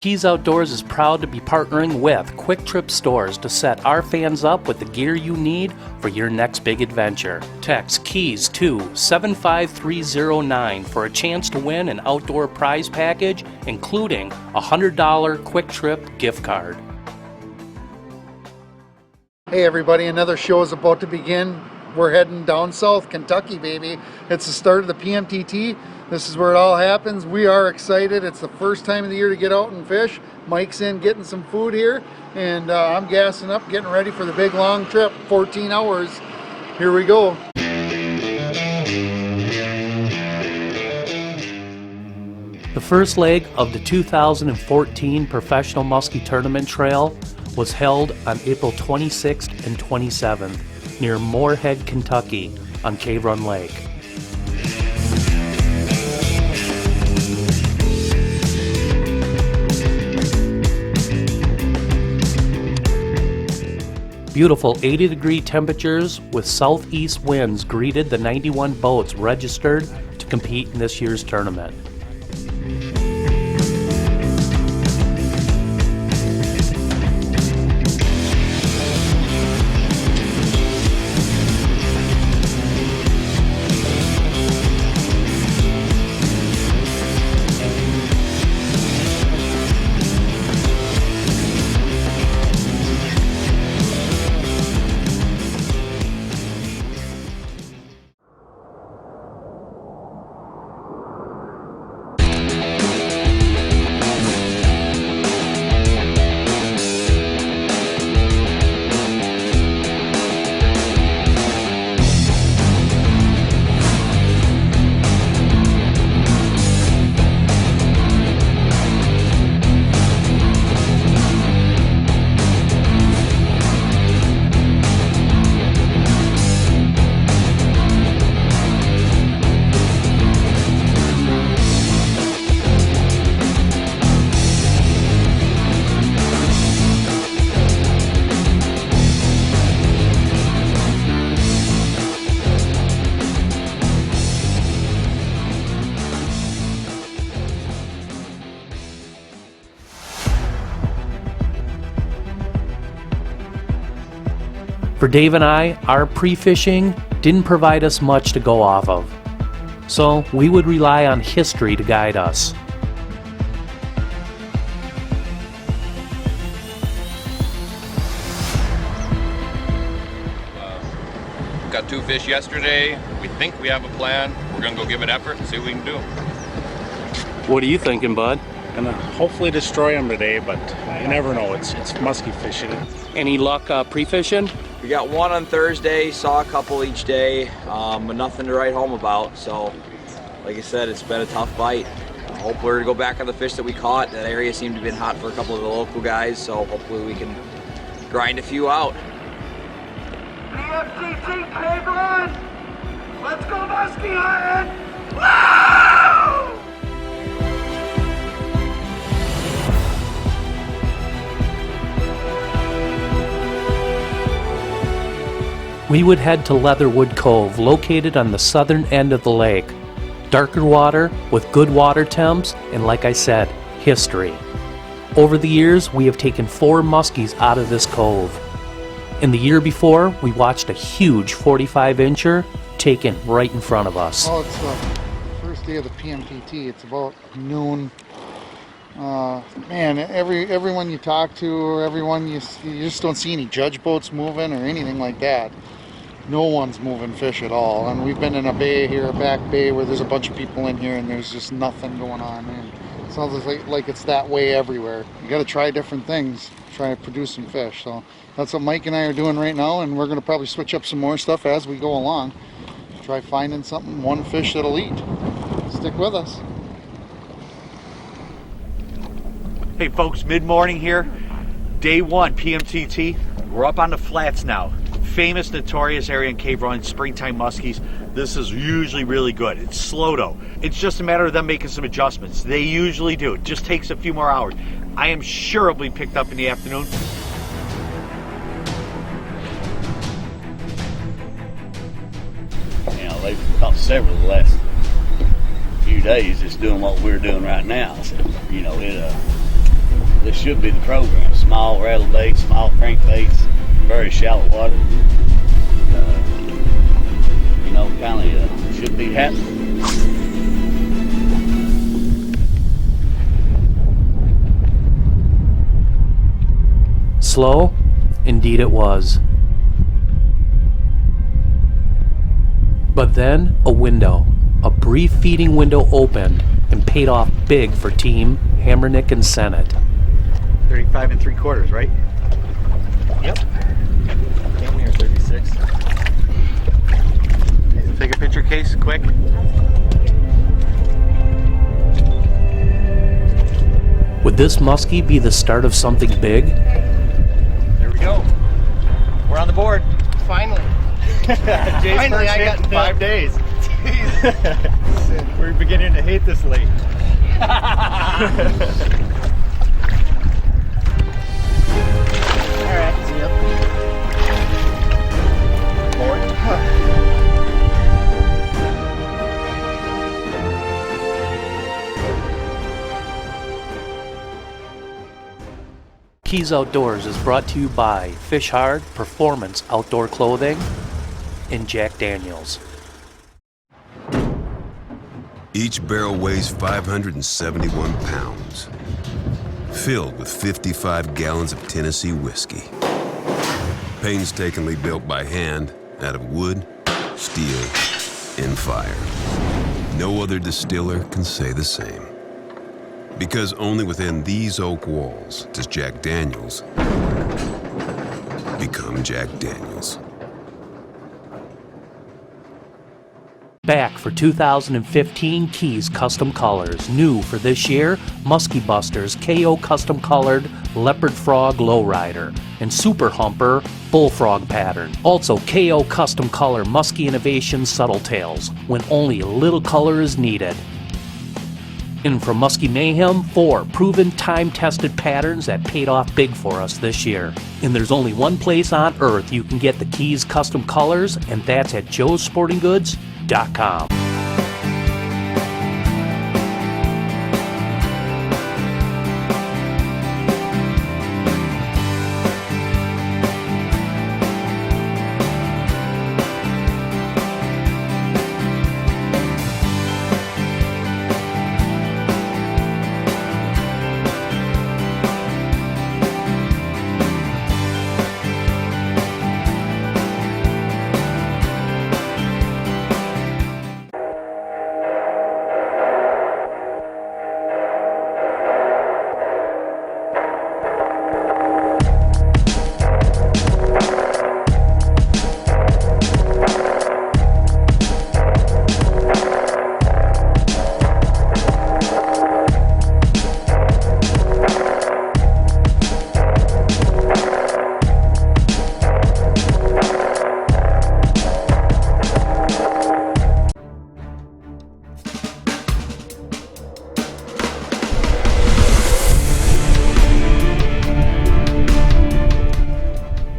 Keys Outdoors is proud to be partnering with Quick Trip Stores to set our fans up with the gear you need for your next big adventure. Text KEYS to 75309 for a chance to win an outdoor prize package, including a $100 Quick Trip gift card. Hey everybody, another show is about to begin. We're heading down south, Kentucky, baby. It's the start of the Pmtt. This is where it all happens. We are excited. It's the first time of the year to get out and fish. Mike's in getting some food here, and I'm gassing up, getting ready for the big long trip, 14 hours. Here we go. The first leg of the 2014 Professional Musky Tournament Trail was held on April 26th and 27th near Morehead, Kentucky on Cave Run Lake. Beautiful 80-degree temperatures with southeast winds greeted the 91 boats registered to compete in this year's tournament. For Dave and I, our pre-fishing didn't provide us much to go off of, so we would rely on history to guide us. Got 2 fish yesterday. We think we have a plan. We're gonna go give it effort and see what we can do. What are you thinking, bud? Gonna hopefully destroy them today, but you never know. It's musky fishing. Any luck pre-fishing? We got 1 on Thursday, saw a couple each day, but nothing to write home about. So, like I said, it's been a tough bite. Hopefully we're gonna go back on the fish that we caught. That area seemed to have been hot for a couple of the local guys, so hopefully we can grind a few out. Pmtt Cave Run! Let's go musky hunting! Woo! We would head to Leatherwood Cove, located on the southern end of the lake. Darker water with good water temps, and like I said, history. Over the years, we have taken 4 muskies out of this cove. In the year before, we watched a huge 45-incher taken right in front of us. Well, it's the first day of the Pmtt. It's about noon. Man, everyone you talk to, or everyone you just don't see any judge boats moving or anything like that. No one's moving fish at all. And we've been in a bay here, a back bay, where there's a bunch of people in here and there's just nothing going on. And it sounds like it's that way everywhere. You got to try different things, try to produce some fish. So that's what Mike and I are doing right now, and we're going to probably switch up some more stuff as we go along. Try finding something, one fish that'll eat. Stick with us. Hey folks, mid-morning here, day 1 Pmtt. We're up on the flats now. Famous, notorious area in Cave Run, springtime muskies. This is usually really good. It's slow though. It's just a matter of them making some adjustments. They usually do. It just takes a few more hours. I am sure it'll be picked up in the afternoon. You know, they've caught several the last few days just doing what we're doing right now. So, you know, should be the program. Small rattle bait, small crankbaits, very shallow water. You know, kind of should be happening. Slow? Indeed it was. But then a window, a brief feeding window opened and paid off big for Team Hammernick and Sennett. 35 3/4, right? Yep. Came here 36. Take a picture, Case, quick. Would this muskie be the start of something big? There we go. We're on the board. Finally. Jay's Finally, first I hit got in 5 built. days. We're beginning to hate this lake. Alright, see ya. Keys Outdoors is brought to you by Fish Hard Performance Outdoor Clothing and Jack Daniels. Each barrel weighs 571 pounds, filled with 55 gallons of Tennessee whiskey. Painstakingly built by hand out of wood, steel, and fire. No other distiller can say the same. Because only within these oak walls does Jack Daniels become Jack Daniels. Back for 2015 Keys Custom Colors. New for this year, Muskie Busters KO Custom Colored Leopard Frog Lowrider and Super Humper Bullfrog Pattern. Also KO Custom Color Muskie Innovation Subtle Tails, when only a little color is needed. And from Muskie Mayhem, 4 proven time-tested patterns that paid off big for us this year. And there's only one place on earth you can get the Keys Custom Colors, and that's at joesportinggoods.com.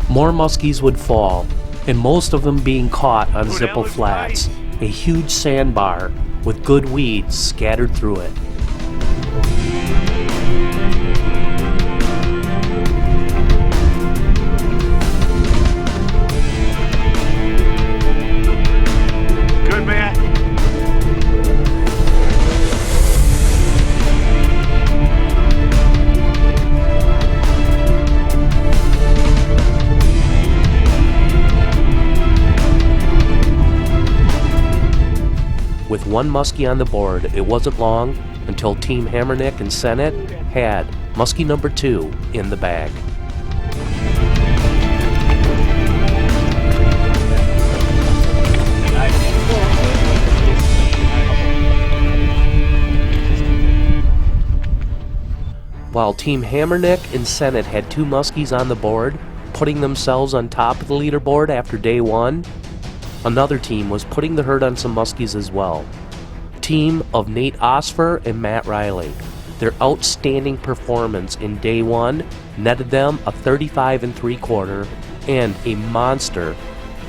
More muskies would fall, and most of them being caught on Zippo Flats, a huge sandbar with good weeds scattered through it. Good, man. With one muskie on the board, it wasn't long until Team Hammernick and Sennett had muskie number 2 in the bag. While Team Hammernick and Sennett had 2 muskies on the board, putting themselves on top of the leaderboard after day 1, another team was putting the herd on some muskies as well. Team of Nate Osfer and Matt Riley. Their outstanding performance in day 1 netted them a 35 3/4 and a monster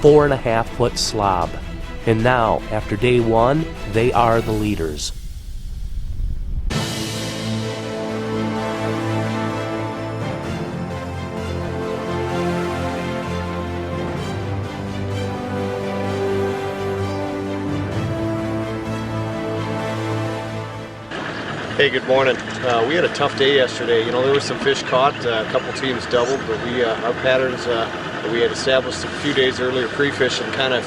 4.5 foot slob. And now, after day 1, they are the leaders. Hey, good morning. We had a tough day yesterday. You know, there were some fish caught. A couple teams doubled, but our patterns that we had established a few days earlier pre-fishing kind of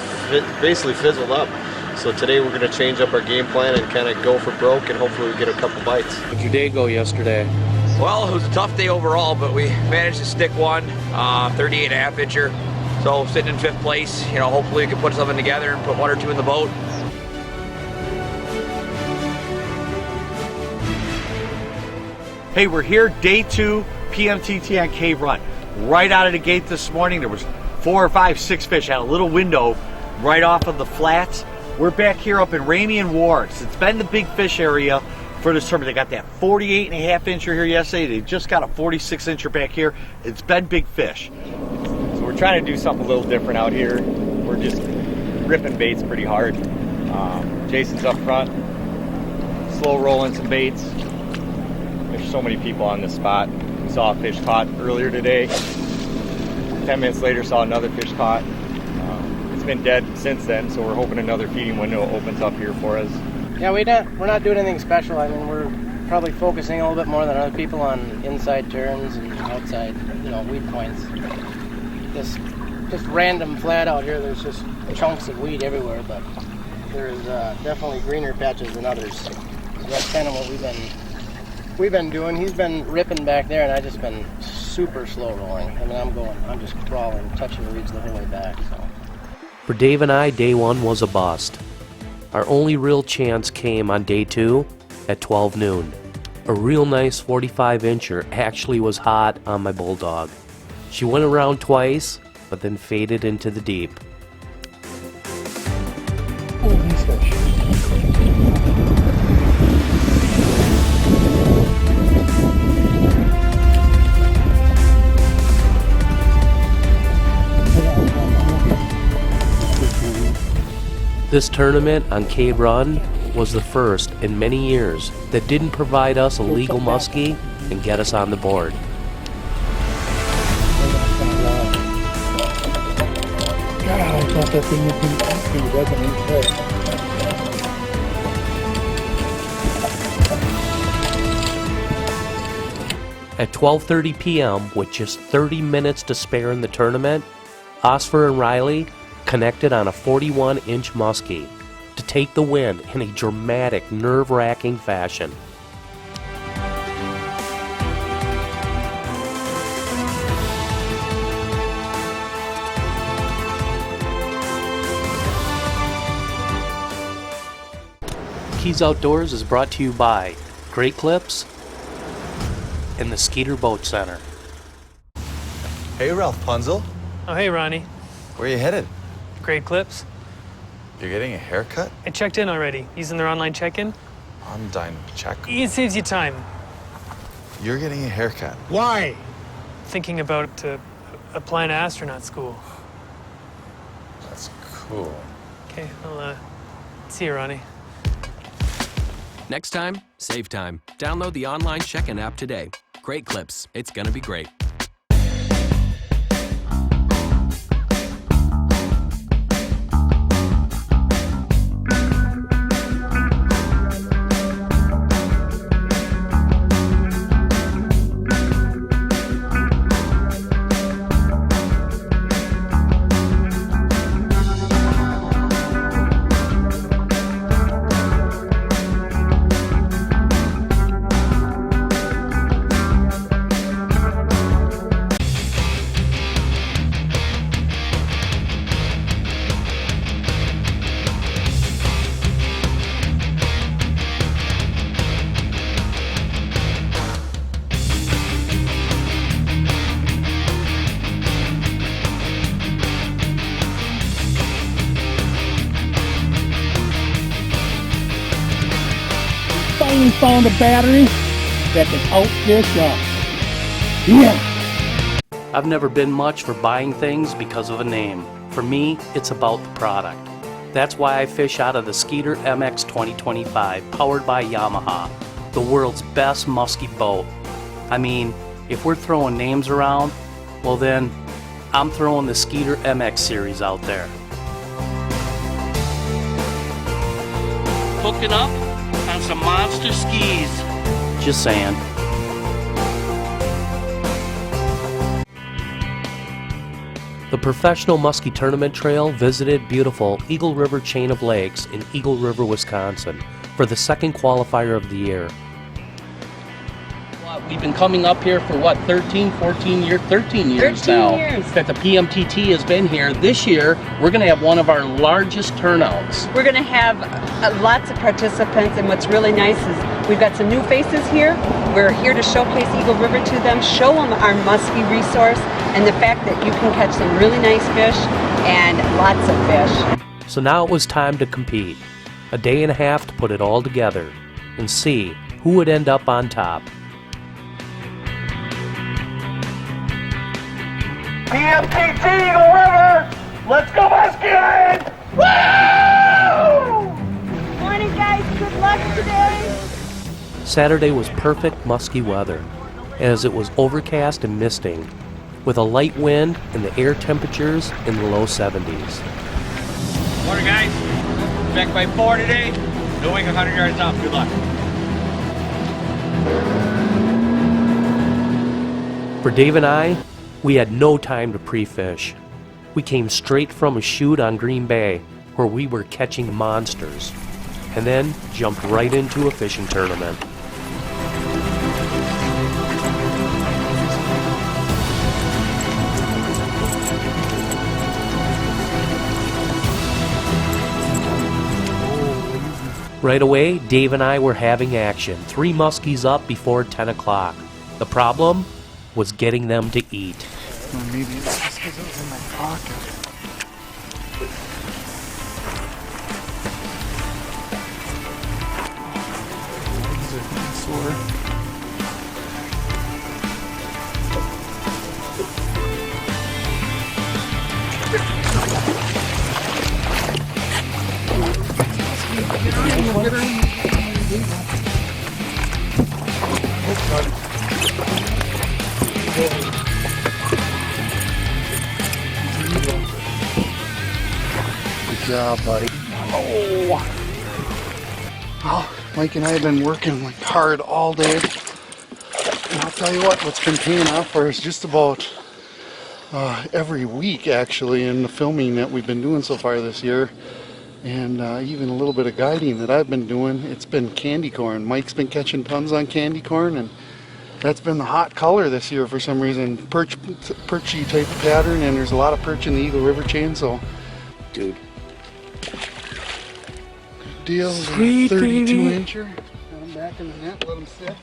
basically fizzled up. So today we're going to change up our game plan and kind of go for broke, and hopefully we get a couple bites. How'd your day go yesterday? Well, it was a tough day overall, but we managed to stick one 38.5 incher. So sitting in 5th place, you know, hopefully we can put something together and put 1 or 2 in the boat. Hey, we're here, day 2, PMTT on Cave Run. Right out of the gate this morning, there was 4 or 5, 6 fish at a little window right off of the flats. We're back here up in Ramey and Ward's. It's been the big fish area for this tournament. They got that 48.5 incher here yesterday. They just got a 46 incher back here. It's been big fish. So we're trying to do something a little different out here. We're just ripping baits pretty hard. Jason's up front, slow rolling some baits. There's so many people on this spot. We saw a fish caught earlier today. 10 minutes later, saw another fish caught. It's been dead since then, so we're hoping another feeding window opens up here for us. Yeah, we're not doing anything special. I mean, we're probably focusing a little bit more than other people on inside turns and outside, you know, weed points. Just random flat out here. There's just chunks of weed everywhere, but there's definitely greener patches than others. So that's kind of what we've been doing. He's been ripping back there, and I've just been super slow rolling. I mean, I'm just crawling, touching the reeds the whole way back. So. For Dave and I, day 1 was a bust. Our only real chance came on day 2 at 12 noon. A real nice 45 incher actually was hot on my bulldog. She went around twice, but then faded into the deep. Oh, nice fish. This tournament on Cave Run was the first in many years that didn't provide us a legal muskie and get us on the board. God, I thought that thing would be red and red. At 12:30 p.m., with just 30 minutes to spare in the tournament, Osfer and Riley connected on a 41-inch muskie to take the win in a dramatic, nerve-wracking fashion. Keys Outdoors is brought to you by Great Clips and the Skeer Boat Center. Hey, Ralph Punzel. Oh, hey, Ronnie. Where are you headed? Great Clips. You're getting a haircut? I checked in already. Using their online check-in. Online check? It saves you time. You're getting a haircut. Why? Thinking about applying to astronaut school. That's cool. Okay, I'll see you, Ronnie. Next time, save time. Download the online check-in app today. Great Clips. It's gonna be great. Finally found a battery that can outfish up. Yeah! I've never been much for buying things because of a name. For me, it's about the product. That's why I fish out of the Skeer MX 2025, powered by Yamaha, the world's best musky boat. I mean, if we're throwing names around, well then, I'm throwing the Skeer MX series out there. Hooking up on some monster skis. Just saying. The Professional Musky Tournament Trail visited beautiful Eagle River chain of lakes in Eagle River, Wisconsin for the second qualifier of the year. We've been coming up here for what, 13 years now 13 years. that the PMTT has been here. This year we're going to have one of our largest turnouts. We're going to have lots of participants, and what's really nice is we've got some new faces here. We're here to showcase Eagle River to them, show them our musky resource and the fact that you can catch some really nice fish and lots of fish. So now it was time to compete. A day and a half to put it all together and see who would end up on top. PMTT Eagle River! Let's go Musky Island! Woo! Morning guys, good luck today! Saturday was perfect musky weather, as it was overcast and misting, with a light wind and the air temperatures in the low 70s. Morning, guys. Back by 4 today. Going 100 yards off. Good luck. For Dave and I, we had no time to pre-fish. We came straight from a shoot on Green Bay, where we were catching monsters, and then jumped right into a fishing tournament. Right away, Dave and I were having action. 3 muskies up before 10 o'clock. The problem was getting them to eat. Or maybe it's just because it was in my pocket. Legs are getting sore. Good job, buddy. Oh. Well, Mike and I have been working like hard all day. And I'll tell you what's been paying off for us just about every week actually in the filming that we've been doing so far this year. And even a little bit of guiding that I've been doing, it's been candy corn. Mike's been catching tons on candy corn, and that's been the hot color this year for some reason. Perchy type pattern, and there's a lot of perch in the Eagle River chain, so dude. Good deal. Sweet 32 baby. incher. Got him back in the net, let him sit.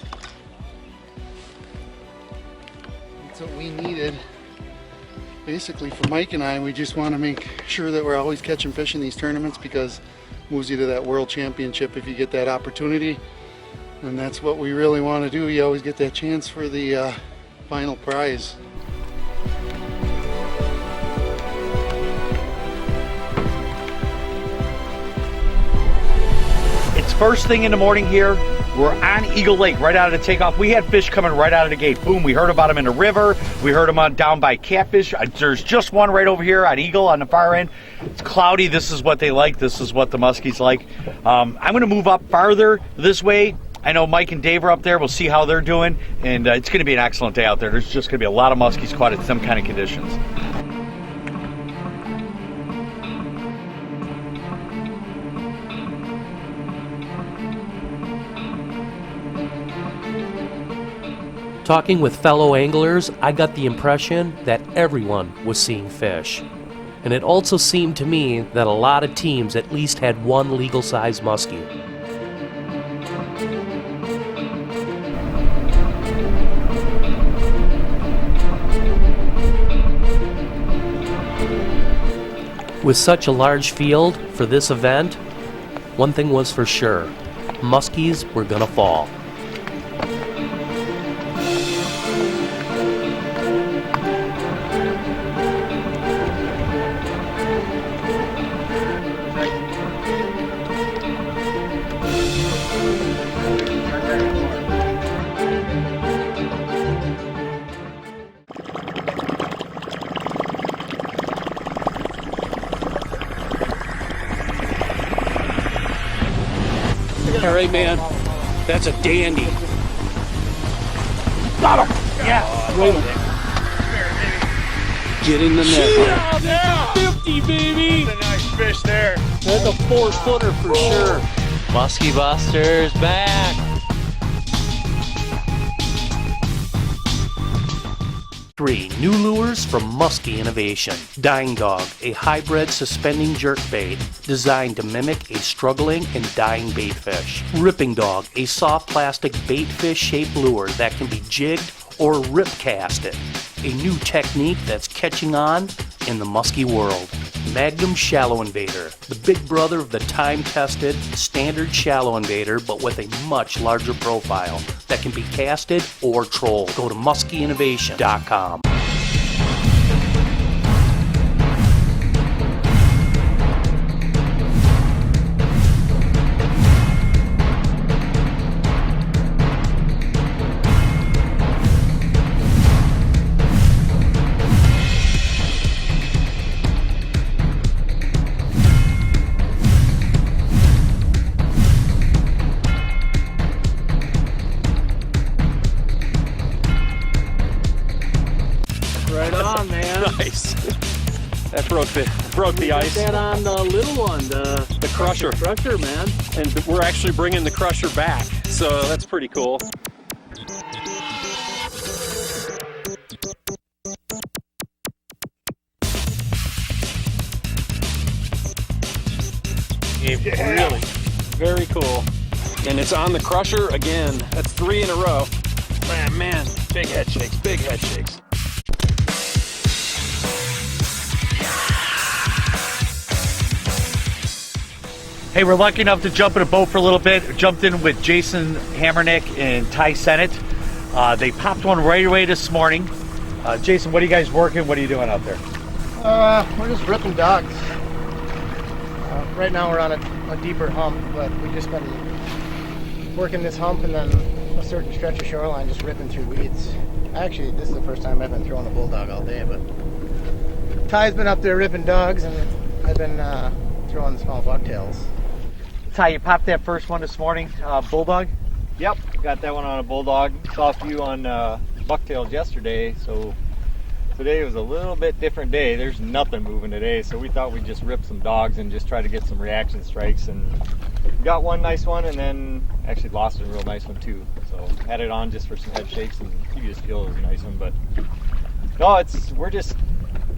That's what we needed. Basically for Mike and I, we just want to make sure that we're always catching fish in these tournaments, because it moves you to that world championship if you get that opportunity. And that's what we really want to do. You always get that chance for the final prize. It's first thing in the morning here. We're on Eagle Lake right out of the takeoff. We had fish coming right out of the gate. Boom, we heard about them in the river. We heard them on down by Catfish. There's just one right over here on Eagle on the far end. It's cloudy. This is what they like. This is what the muskies like. I'm going to move up farther this way. I know Mike and Dave are up there. We'll see how they're doing. And it's going to be an excellent day out there. There's just going to be a lot of muskies caught at some kind of conditions. Talking with fellow anglers, I got the impression that everyone was seeing fish. And it also seemed to me that a lot of teams at least had one legal-sized muskie. With such a large field for this event, one thing was for sure: muskies were gonna fall. All right, man. That's a dandy. Got him! Yeah. Wait. Get in the net. Yeah, that's a 50, baby. That's a nice fish there. That's a 4-footer for sure. Musky Busters back. 3 new lures from Musky Innovation. Dying Dog, a hybrid suspending jerkbait designed to mimic a struggling and dying baitfish. Ripping Dog, a soft plastic baitfish shaped lure that can be jigged or rip casted. A new technique that's catching on in the musky world. Magnum Shallow Invader, the big brother of the time-tested standard shallow invader, but with a much larger profile that can be casted or trolled. Go to muskyinnovation.com. Right on, man. Nice. That broke the ice. That on the little one, the crusher. Crusher, man. And we're actually bringing the crusher back, so that's pretty cool. Really, very cool. And it's on the crusher again. That's 3 in a row. Man, big head shakes, big head shakes. Hey, we're lucky enough to jump in a boat for a little bit. Jumped in with Jason Hammernick and Ty Sennett. They popped one right away this morning. Jason, what are you guys working? What are you doing out there? We're just ripping dogs. Right now we're on a deeper hump, but we've just been working this hump and then a certain stretch of shoreline, just ripping through weeds. Actually, this is the first time I've been throwing a bulldog all day, but Ty's been up there ripping dogs, and I've been throwing small bucktails. Ty, you popped that first one this morning, bulldog? Yep, got that one on a bulldog. Saw a few on bucktails yesterday, so today was a little bit different day. There's nothing moving today, so we thought we'd just rip some dogs and just try to get some reaction strikes, and got one nice one, and then actually lost a real nice one too. So had it on just for some head shakes, and you just feel it was a nice one. But no, we're just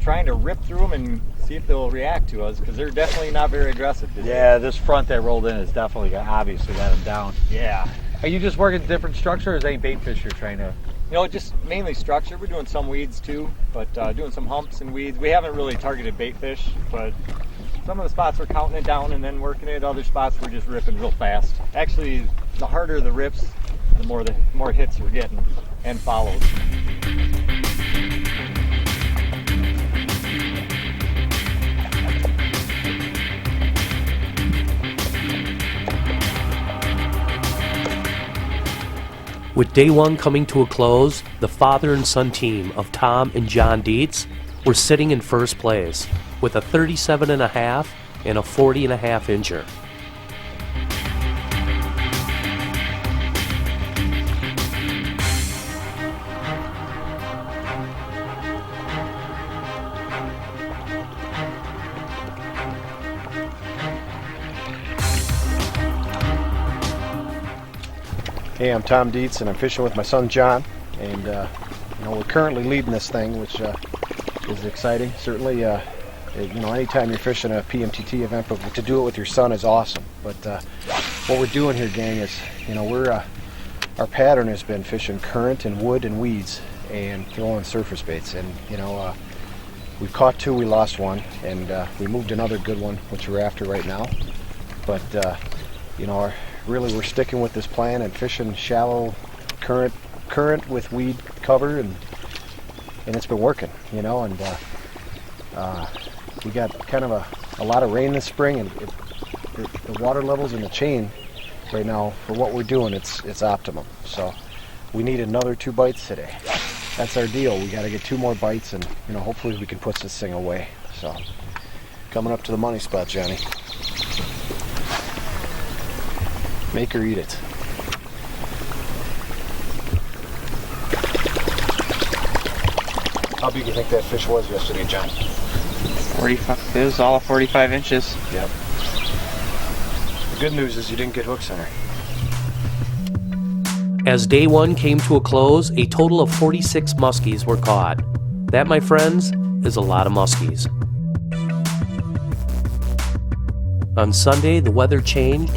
trying to rip through them and see if they'll react to us, because they're definitely not very aggressive today. Yeah, this front that rolled in is definitely obviously got them down. Yeah. Are you just working different structure, or is any bait fish you're trying to? You know, just mainly structure. We're doing some weeds too, but doing some humps and weeds. We haven't really targeted bait fish, but some of the spots we're counting it down and then working it. Other spots we're just ripping real fast. Actually, the harder the rips, the more hits we're getting and follows. With day one coming to a close, the father and son team of Tom and John Dietz were sitting in first place with a 37.5 and a 40.5 incher. Hey, I'm Tom Dietz, and I'm fishing with my son John, and we're currently leading this thing, which is exciting. Certainly, anytime you're fishing a PMTT event, but to do it with your son is awesome. But what we're doing here, gang, is our pattern has been fishing current and wood and weeds and throwing surface baits, and we've caught 2, we lost 1, and we moved another good one, which we're after right now. But really, we're sticking with this plan and fishing shallow current with weed cover, and it's been working, and we got kind of a lot of rain this spring, and the water levels in the chain right now for what we're doing, it's optimum. So we need another 2 bites today. That's our deal. We got to get 2 more bites, and hopefully we can put this thing away. So coming up to the money spot, Johnny. Make her eat it. How big do you think that fish was yesterday, John? 45. It was all 45 inches. Yep. The good news is you didn't get hooks in her. As day one came to a close, a total of 46 muskies were caught. That, my friends, is a lot of muskies. On Sunday, the weather changed,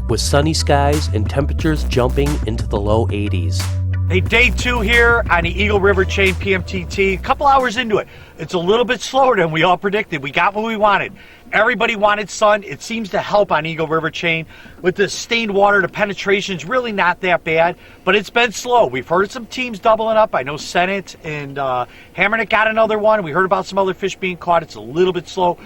with sunny skies and temperatures jumping into the low 80s. Hey, day two here on the Eagle River Chain PMTT. A couple hours into it. It's a little bit slower than we all predicted. We got what we wanted. Everybody wanted sun. It seems to help on Eagle River Chain. With the stained water, the penetration's really not that bad, but it's been slow. We've heard some teams doubling up. I know Senate and Hammerneck got another one. We heard about some other fish being caught. It's a little bit slow.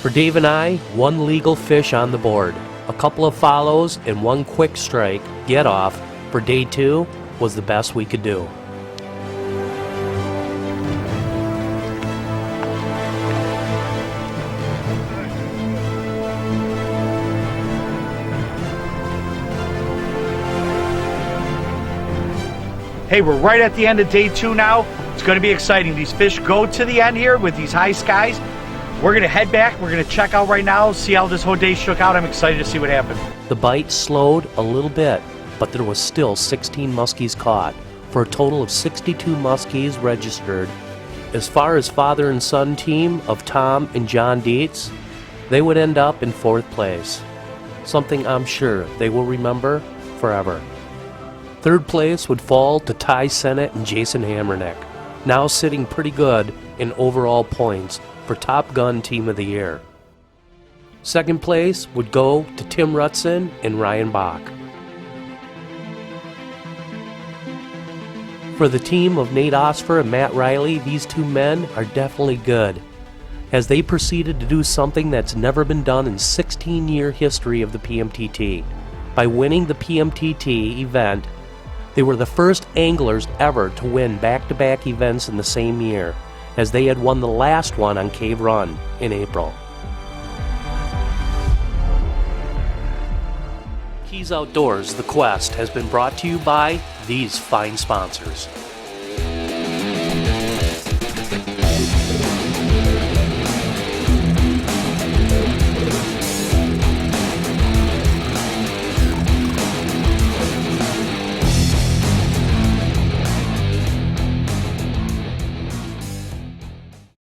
For Dave and I, one legal fish on the board, a couple of follows, and one quick strike, get off, for day two was the best we could do. Hey, we're right at the end of day two now. It's going to be exciting. These fish go to the end here with these high skies. We're going to head back. We're going to check out right now, see how this whole day shook out. I'm excited to see what happened. The bite slowed a little bit, but there was still 16 muskies caught, for a total of 62 muskies registered. As far as father and son team of Tom and John Dietz, they would end up in 4th place. Something I'm sure they will remember forever. 3rd place would fall to Ty Sennett and Jason Hammerneck, now sitting pretty good in overall points for Top Gun Team of the Year. 2nd place would go to Tim Rutson and Ryan Bach. For the team of Nate Osfer and Matt Riley, these two men are definitely good, as they proceeded to do something that's never been done in 16-year history of the PMTT. By winning the PMTT event, they were the first anglers ever to win back-to-back events in the same year, as they had won the last one on Cave Run in April. Keys Outdoors, The Quest, has been brought to you by these fine sponsors.